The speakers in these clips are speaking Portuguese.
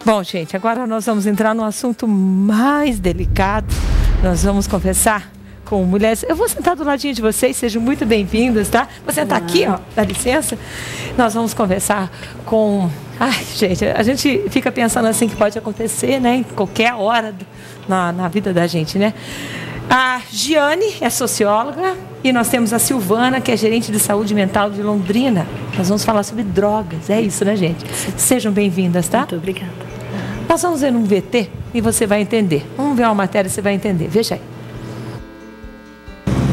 Bom, gente, agora nós vamos entrar num assunto mais delicado. Nós vamos conversar com mulheres. Eu vou sentar do ladinho de vocês, sejam muito bem-vindas, tá? Vou sentar aqui, ó, dá licença. Nós vamos conversar com... Ai, gente, a gente fica pensando assim que pode acontecer, né? Em qualquer hora na vida da gente, né? A Giane é socióloga e nós temos a Silvana, que é gerente de saúde mental de Londrina. Nós vamos falar sobre drogas, é isso, né, gente? Sejam bem-vindas, tá? Muito obrigada. Nós vamos ver um VT e você vai entender. Vamos ver uma matéria e você vai entender. Veja aí.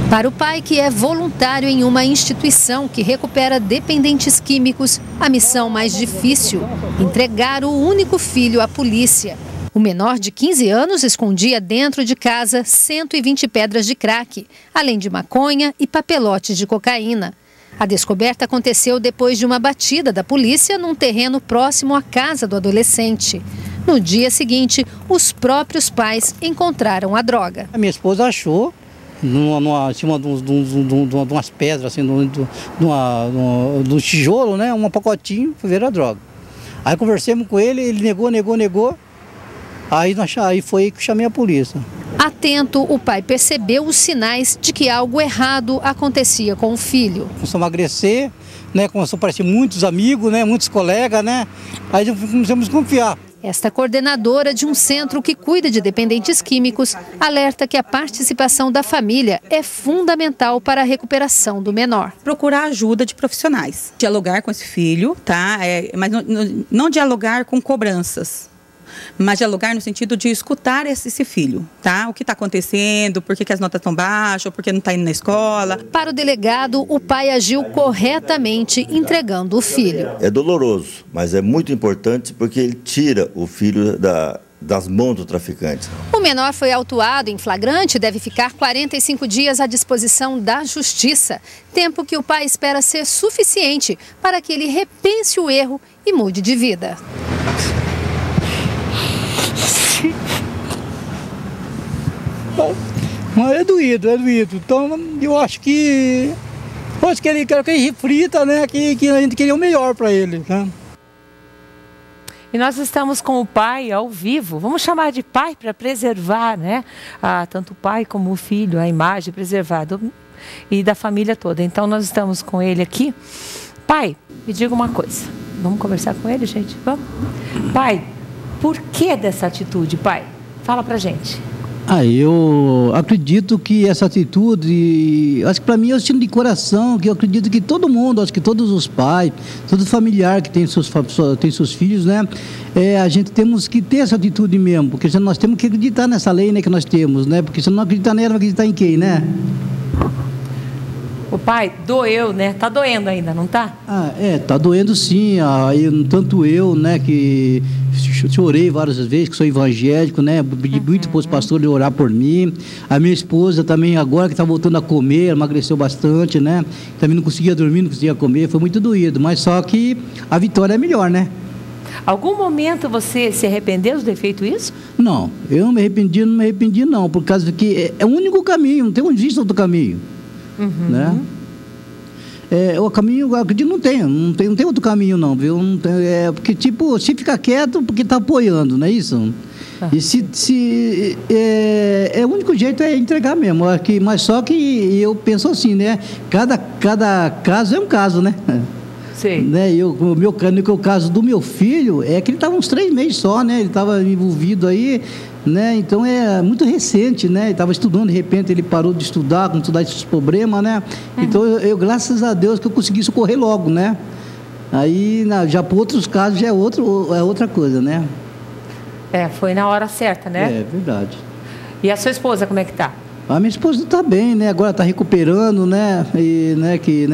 Para o pai que é voluntário em uma instituição que recupera dependentes químicos, a missão mais difícil, entregar o único filho à polícia. O menor de 15 anos escondia dentro de casa 120 pedras de crack, além de maconha e papelotes de cocaína. A descoberta aconteceu depois de uma batida da polícia num terreno próximo à casa do adolescente. No dia seguinte, os próprios pais encontraram a droga. A minha esposa achou em cima de umas pedras, assim, de um tijolo, né, um pacotinho, foi ver a droga. Aí conversamos com ele, ele negou. Aí foi que chamei a polícia. Atento, o pai percebeu os sinais de que algo errado acontecia com o filho. Começou a emagrecer, né, começou a aparecer muitos amigos, né, muitos colegas, né, aí começamos a confiar. Esta coordenadora de um centro que cuida de dependentes químicos alerta que a participação da família é fundamental para a recuperação do menor. Procurar ajuda de profissionais, dialogar com esse filho, tá? Mas não dialogar com cobranças, mas dialogar no sentido de escutar esse filho, tá? O que está acontecendo, por que as notas estão baixas, por que não está indo na escola. Para o delegado, o pai agiu corretamente entregando o filho. É doloroso, mas é muito importante porque ele tira o filho das mãos do traficante. O menor foi autuado em flagrante e deve ficar 45 dias à disposição da justiça, tempo que o pai espera ser suficiente para que ele repense o erro e mude de vida. Mas é doído. Então eu acho que ele quer que ele reflita, né? Que a gente queria o melhor para ele, né? E nós estamos com o pai ao vivo. Vamos chamar de pai para preservar, né? Tanto o pai como o filho, a imagem preservada e da família toda. Então nós estamos com ele aqui. Pai, me diga uma coisa. Vamos conversar com ele, gente? Vamos? Pai, por que dessa atitude, pai? Fala pra gente. Eu acredito que essa atitude, acho que para mim é um estilo de coração, que eu acredito que todo mundo, acho que todos os pais, todo familiar que tem seus filhos, né, a gente temos que ter essa atitude mesmo, porque nós temos que acreditar nessa lei, né, que nós temos, né, porque se não acreditar nela, vai acreditar em quem, né? O pai doeu, né? Tá doendo ainda, não tá? Tá doendo sim. Tanto eu, né, que chorei várias vezes, que sou evangélico, né? Pedi muito para os pastores orar por mim. A minha esposa também, agora que está voltando a comer, emagreceu bastante, né? Também não conseguia dormir, não conseguia comer, foi muito doído. Mas só que a vitória é melhor, né? Algum momento você se arrependeu de ter feito isso? Não, eu não me arrependi não, por causa que é o único caminho, não existe outro caminho. Né? O caminho, eu acredito, não tem outro caminho não, viu? Não tem, porque tipo, se ficar quieto, porque está apoiando, não é isso? E o único jeito é entregar mesmo, mas só que eu penso assim, né? Cada caso é um caso, né? Sim. Né? O caso do meu filho é que ele estava uns 3 meses só, né? Ele estava envolvido aí, né? Então é muito recente, né? Ele estava estudando, de repente ele parou de estudar, com estudar esses problemas, né? Então eu graças a Deus que eu consegui socorrer logo, né? Aí já para outros casos já é outra coisa, né? Foi na hora certa, né? É verdade. E a sua esposa, como é que tá? A minha esposa está bem, né? Agora está recuperando, né? E que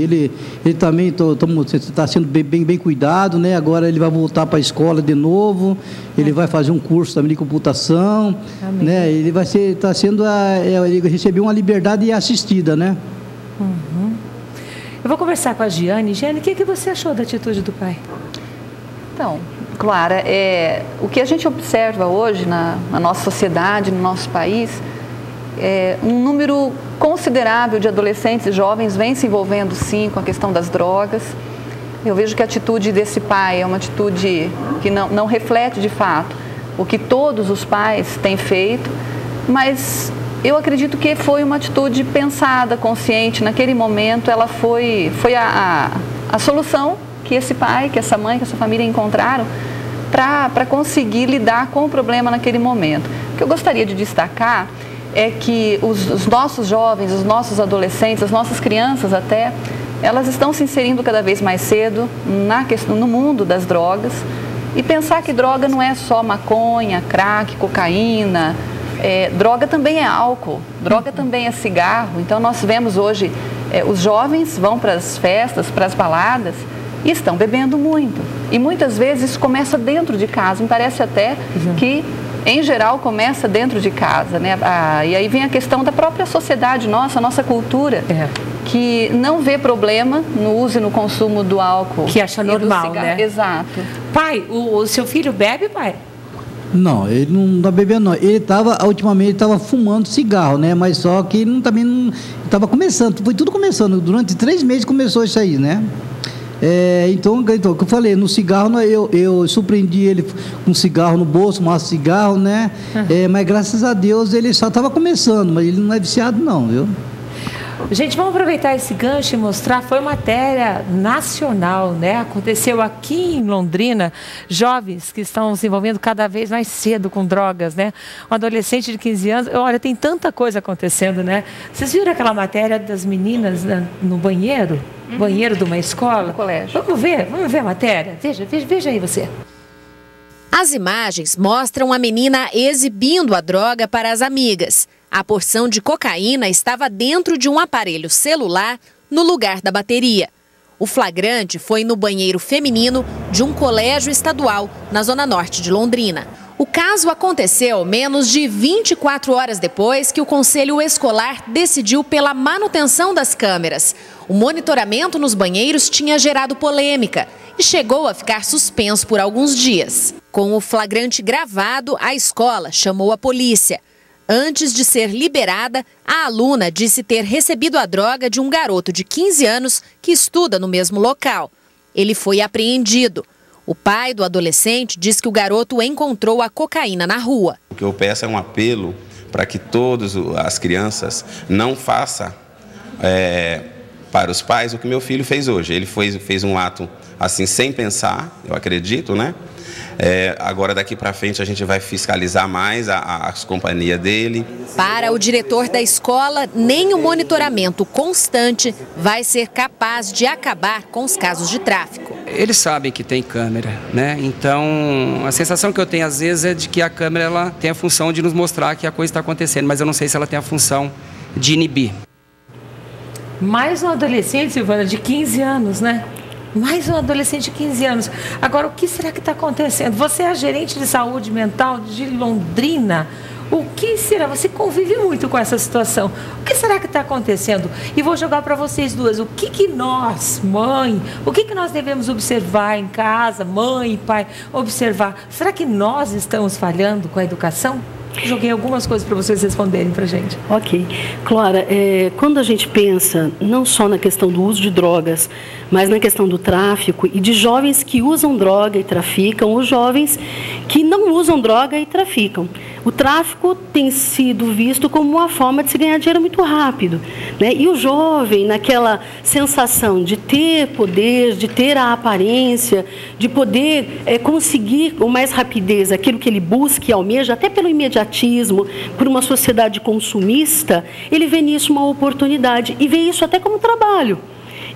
ele também está sendo bem cuidado, né? Agora ele vai voltar para a escola de novo. Ele vai fazer um curso também de computação, né? Ele ele recebeu uma liberdade assistida, né? Eu vou conversar com a Giane. Giane, o que você achou da atitude do pai? Então, Clara, o que a gente observa hoje na nossa sociedade, no nosso país, um número considerável de adolescentes e jovens vem se envolvendo sim com a questão das drogas, Eu vejo que a atitude desse pai é uma atitude que não reflete de fato o que todos os pais têm feito, mas eu acredito que foi uma atitude pensada, consciente. Naquele momento ela foi a solução que esse pai, que essa mãe, que essa família encontraram para conseguir lidar com o problema naquele momento. O que eu gostaria de destacar é que os nossos jovens, os nossos adolescentes, as nossas crianças até, elas estão se inserindo cada vez mais cedo no mundo das drogas, e pensar que droga não é só maconha, crack, cocaína, droga também é álcool, droga também é cigarro. Então nós vemos hoje, os jovens vão para as festas, para as baladas e estão bebendo muito. E muitas vezes isso começa dentro de casa, me parece até que em geral começa dentro de casa, né? E aí vem a questão da própria sociedade nossa cultura, que não vê problema no uso e no consumo do álcool. Que acha normal, né? Exato. Pai, o seu filho bebe, pai? Não, ele não está bebendo, não. Ultimamente, ele estava fumando cigarro, né? Mas só que ele também não estava começando, foi tudo começando. Durante 3 meses começou isso aí, né? Então, o que eu falei, no cigarro, eu surpreendi ele com cigarro no bolso, maço de cigarro, né? Mas graças a Deus ele só estava começando, mas ele não é viciado não, viu? Gente, vamos aproveitar esse gancho e mostrar, foi matéria nacional, né? Aconteceu aqui em Londrina, jovens que estão se envolvendo cada vez mais cedo com drogas, né? Um adolescente de 15 anos, olha, tem tanta coisa acontecendo, né? Vocês viram aquela matéria das meninas no banheiro? Banheiro de uma escola? No colégio. Vamos ver a matéria? Veja aí você. As imagens mostram a menina exibindo a droga para as amigas. A porção de cocaína estava dentro de um aparelho celular no lugar da bateria. O flagrante foi no banheiro feminino de um colégio estadual na zona norte de Londrina. O caso aconteceu menos de 24 horas depois que o Conselho Escolar decidiu pela manutenção das câmeras. O monitoramento nos banheiros tinha gerado polêmica e chegou a ficar suspenso por alguns dias. Com o flagrante gravado, a escola chamou a polícia. Antes de ser liberada, a aluna disse ter recebido a droga de um garoto de 15 anos que estuda no mesmo local. Ele foi apreendido. O pai do adolescente diz que o garoto encontrou a cocaína na rua. O que eu peço é um apelo para que todas as crianças não façam para os pais o que meu filho fez hoje. Ele fez um ato assim sem pensar, eu acredito, né? Agora daqui para frente a gente vai fiscalizar mais as companhias dele. Para o diretor da escola, nem o monitoramento constante vai ser capaz de acabar com os casos de tráfico. Eles sabem que tem câmera, né? Então a sensação que eu tenho às vezes é de que a câmera ela tem a função de nos mostrar que a coisa está acontecendo, mas eu não sei se ela tem a função de inibir. Mais um adolescente, Silvana, de 15 anos, né? Mais um adolescente de 15 anos. Agora, o que será que está acontecendo? Você é a gerente de saúde mental de Londrina. O que será? Você convive muito com essa situação. O que será que está acontecendo? E vou jogar para vocês duas. O que nós, mãe, o que nós devemos observar em casa, mãe e pai, observar? Será que nós estamos falhando com a educação? Joguei algumas coisas para vocês responderem para a gente. Ok. Clara, quando a gente pensa não só na questão do uso de drogas, mas na questão do tráfico e de jovens que usam droga e traficam, ou jovens que não usam droga e traficam. O tráfico tem sido visto como uma forma de se ganhar dinheiro muito rápido, né? E o jovem, naquela sensação de ter poder, de ter a aparência, de poder conseguir com mais rapidez aquilo que ele busca e almeja, até pelo imediatismo, por uma sociedade consumista, ele vê nisso uma oportunidade e vê isso até como trabalho.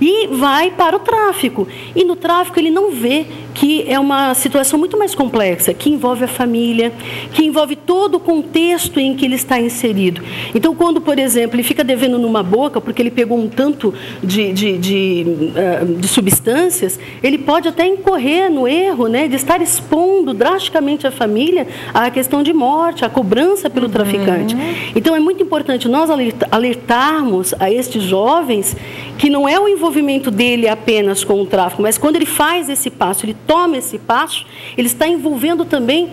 E vai para o tráfico. E no tráfico ele não vê que é uma situação muito mais complexa, que envolve a família, que envolve todo o contexto em que ele está inserido. Então, quando, por exemplo, ele fica devendo numa boca, porque ele pegou um tanto de substâncias, ele pode até incorrer no erro, né, de estar expondo drasticamente a família à questão de morte, à cobrança pelo traficante. Então, é muito importante nós alertarmos a estes jovens que não é o envolvimento dele apenas com o tráfico, mas quando ele faz esse passo, ele toma esse passo, ele está envolvendo também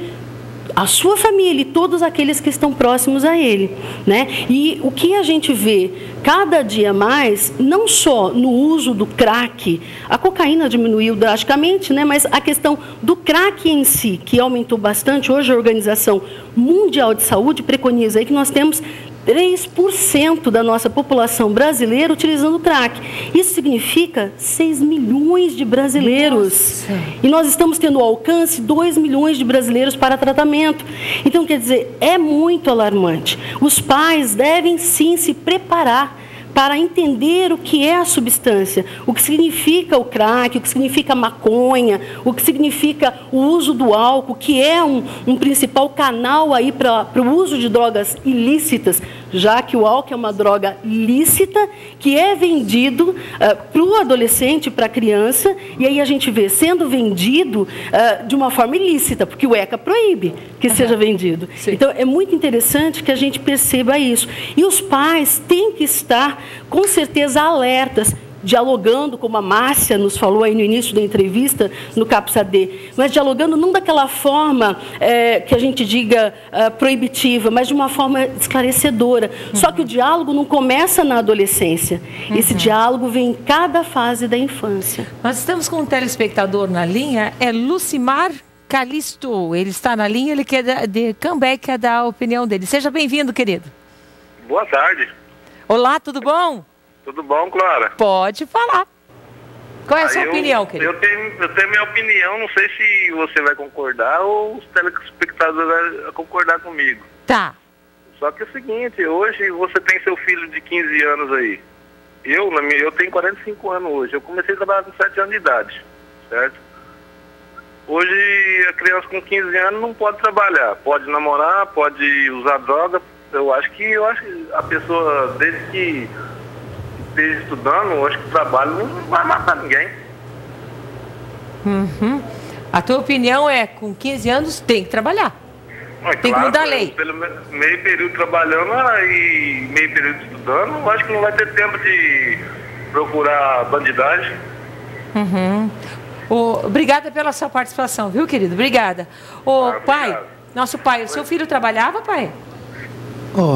a sua família e todos aqueles que estão próximos a ele, né? E o que a gente vê cada dia mais, não só no uso do crack, a cocaína diminuiu drasticamente, né? Mas a questão do crack em si, que aumentou bastante. Hoje a Organização Mundial de Saúde preconiza aí que nós temos 3% da nossa população brasileira utilizando crack. Isso significa 6 milhões de brasileiros. Nossa. E nós estamos tendo ao alcance 2 milhões de brasileiros para tratamento. Então, quer dizer, é muito alarmante. Os pais devem, sim, se preparar para entender o que é a substância, o que significa o crack, o que significa a maconha, o que significa o uso do álcool, que é um principal canal aí para o uso de drogas ilícitas, já que o álcool é uma droga lícita que é vendido para o adolescente, para a criança, e aí a gente vê sendo vendido de uma forma ilícita, porque o ECA proíbe que seja vendido. Sim. Então, é muito interessante que a gente perceba isso. E os pais têm que estar, com certeza, alertas, dialogando, como a Márcia nos falou aí no início da entrevista, no CAPS-AD, mas dialogando não daquela forma que a gente diga proibitiva, mas de uma forma esclarecedora. Só que o diálogo não começa na adolescência. Esse diálogo vem em cada fase da infância. Nós estamos com um telespectador na linha, é Lucimar Calisto. Ele está na linha, ele quer de comeback, quer dar a opinião dele. Seja bem-vindo, querido. Boa tarde. Olá, tudo bom? Tudo bom, Clara? Pode falar. Qual é a sua opinião, querido? Eu tenho minha opinião, não sei se você vai concordar ou os telespectadores vão concordar comigo. Tá. Só que é o seguinte, hoje você tem seu filho de 15 anos aí. Eu tenho 45 anos hoje. Eu comecei a trabalhar com 7 anos de idade, certo? Hoje a criança com 15 anos não pode trabalhar. Pode namorar, pode usar droga. Eu acho que a pessoa, desde que esteja estudando, eu acho que o trabalho não vai matar ninguém. Uhum. A tua opinião é, com 15 anos tem que trabalhar. Tem que mudar a lei. Pelo meio período trabalhando e meio período estudando, eu acho que não vai ter tempo de procurar bandidagem. Uhum. Obrigada pela sua participação, viu, querido? Obrigada. Pai, obrigado. Nosso pai, o seu filho trabalhava, pai?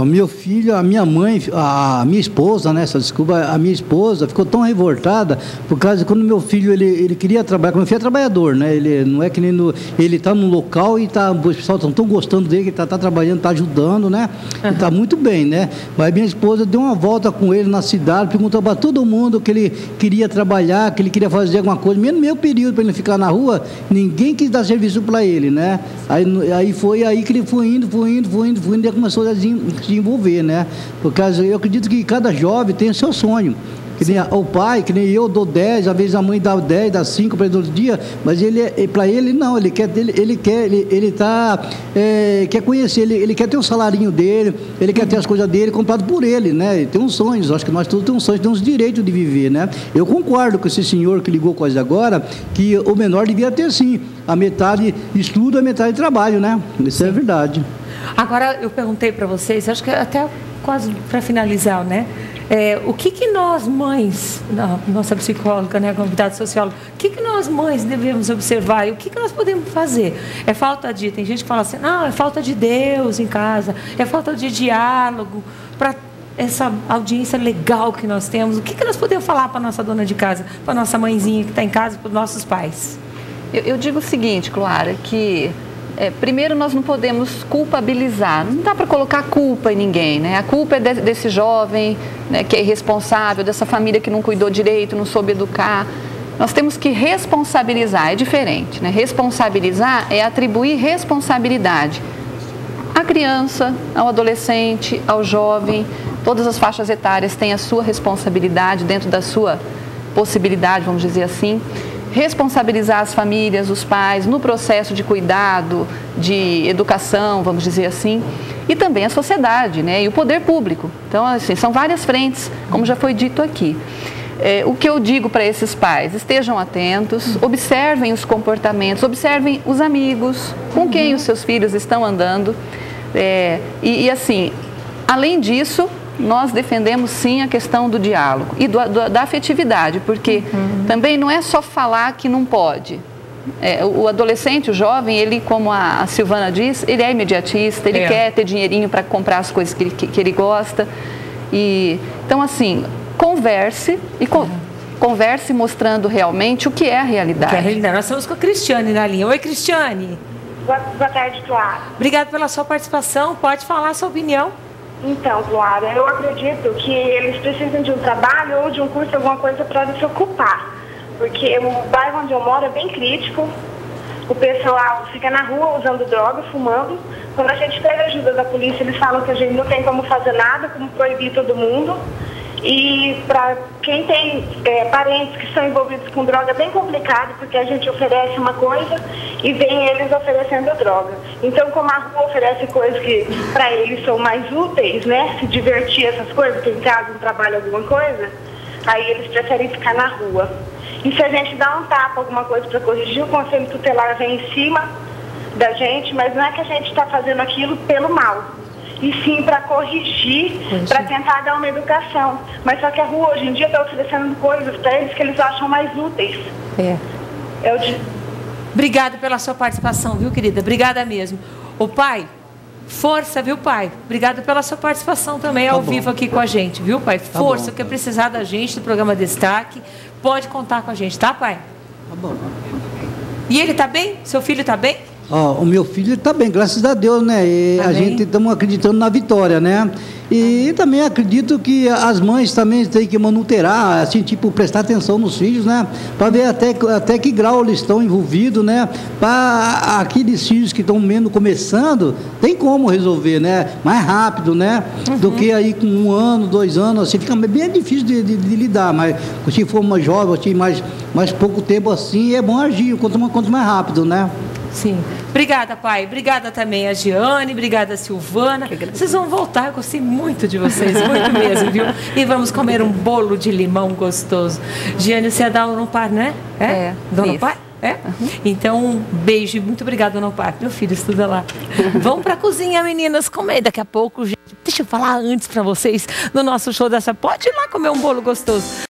Meu filho, a minha mãe, a minha esposa, né? Desculpa, a minha esposa ficou tão revoltada por causa de quando meu filho ele queria trabalhar, meu filho é trabalhador, né? Ele não é que nem ele está num local e os pessoal estão gostando dele, que está trabalhando, está ajudando, né? Ele está muito bem, né? Mas minha esposa deu uma volta com ele na cidade, perguntou para todo mundo que ele queria trabalhar, que ele queria fazer alguma coisa, mesmo no meu período para ele ficar na rua, ninguém quis dar serviço para ele, né? Aí foi aí que ele foi indo e começou a se envolver, né? Por causa, eu acredito que cada jovem tem o seu sonho. Que nem o pai, que nem eu dou 10, às vezes a mãe dá 10, dá 5 para ele todo dia, mas para ele não, ele quer conhecer, ele quer ter o salarinho dele, ele quer ter as coisas dele comprado por ele, né? Ele tem uns sonhos, acho que nós todos temos sonhos, temos direito de viver, né? Eu concordo com esse senhor que ligou quase agora, que o menor devia ter sim, a metade estudo, a metade trabalho, né? Isso é verdade. Agora, eu perguntei para vocês, acho que até quase para finalizar, né? O que nós mães, nossa psicóloga, né, convidada socióloga, o que nós mães devemos observar e o que nós podemos fazer? É falta de, tem gente que fala assim, não, é falta de Deus em casa, é falta de diálogo, para essa audiência legal que nós temos, o que nós podemos falar para a nossa dona de casa, para a nossa mãezinha que está em casa, para os nossos pais? Eu digo o seguinte, Clara, que primeiro nós não podemos culpabilizar, não dá para colocar culpa em ninguém, né? A culpa é desse jovem, né, que é irresponsável, dessa família que não cuidou direito, não soube educar. Nós temos que responsabilizar, é diferente, né? Responsabilizar é atribuir responsabilidade à criança, ao adolescente, ao jovem. Todas as faixas etárias têm a sua responsabilidade dentro da sua possibilidade, vamos dizer assim. Responsabilizar as famílias, os pais, no processo de cuidado, de educação, vamos dizer assim, e também a sociedade, né, e o poder público. Então, assim, são várias frentes, como já foi dito aqui. O que eu digo para esses pais? Estejam atentos, observem os comportamentos, observem os amigos, com quem os seus filhos estão andando. E assim, além disso, nós defendemos sim a questão do diálogo e da afetividade, porque também não é só falar que não pode, O adolescente, o jovem, ele, como a Silvana diz, ele é imediatista, ele quer ter dinheirinho para comprar as coisas que ele gosta. Então, assim, converse mostrando realmente o que é a realidade. Nós estamos com a Cristiane na linha. Oi, Cristiane. Boa tarde, Clara. Obrigada pela sua participação. Pode falar a sua opinião. Então, Clara, eu acredito que eles precisam de um trabalho ou de um curso, alguma coisa para se ocupar. Porque o bairro onde eu moro é bem crítico. O pessoal fica na rua usando droga, fumando. Quando a gente pede ajuda da polícia, eles falam que a gente não tem como fazer nada, como proibir todo mundo. E para quem tem parentes que são envolvidos com droga é bem complicado, porque a gente oferece uma coisa e vem eles oferecendo droga. Então, como a rua oferece coisas que para eles são mais úteis, né? Se divertir, essas coisas, ter em casa um trabalho, alguma coisa, aí eles preferem ficar na rua. E se a gente dá um tapa, alguma coisa para corrigir, o Conselho Tutelar vem em cima da gente, mas não é que a gente está fazendo aquilo pelo mal, e sim para corrigir, para tentar dar uma educação. Mas só que a rua hoje em dia está oferecendo coisas para eles que eles acham mais úteis. Obrigada pela sua participação, viu, querida? Obrigada mesmo. Ô, pai, força, viu, pai? Obrigada pela sua participação também ao vivo aqui com a gente, viu, pai? Força, o que precisar da gente do programa Destaque, pode contar com a gente, tá, pai? Tá bom. E ele tá bem? Seu filho tá bem? O meu filho está bem, graças a Deus, né? E a gente estamos acreditando na vitória, né? E também acredito que as mães também têm que monitorar, assim, tipo, prestar atenção nos filhos, né? Para ver até que grau eles estão envolvidos, né? Para aqueles filhos que estão menos começando, tem como resolver, né? Mais rápido, né? Do que aí com 1 ano, 2 anos, assim, fica bem difícil de lidar, mas se for uma jovem, assim, mais pouco tempo assim, é bom agir, quanto mais rápido, né? Sim. Obrigada, pai. Obrigada também a Giane, obrigada a Silvana. Vocês vão voltar, eu gostei muito de vocês, muito mesmo, viu? E vamos comer um bolo de limão gostoso. Giane, você é da Unopar, né? Da Unopar? Então, um beijo e muito obrigada, Unopar. Meu filho estuda lá. Vamos pra cozinha, meninas, comer. Daqui a pouco, gente, deixa eu falar antes pra vocês, no nosso show dessa... Pode ir lá comer um bolo gostoso.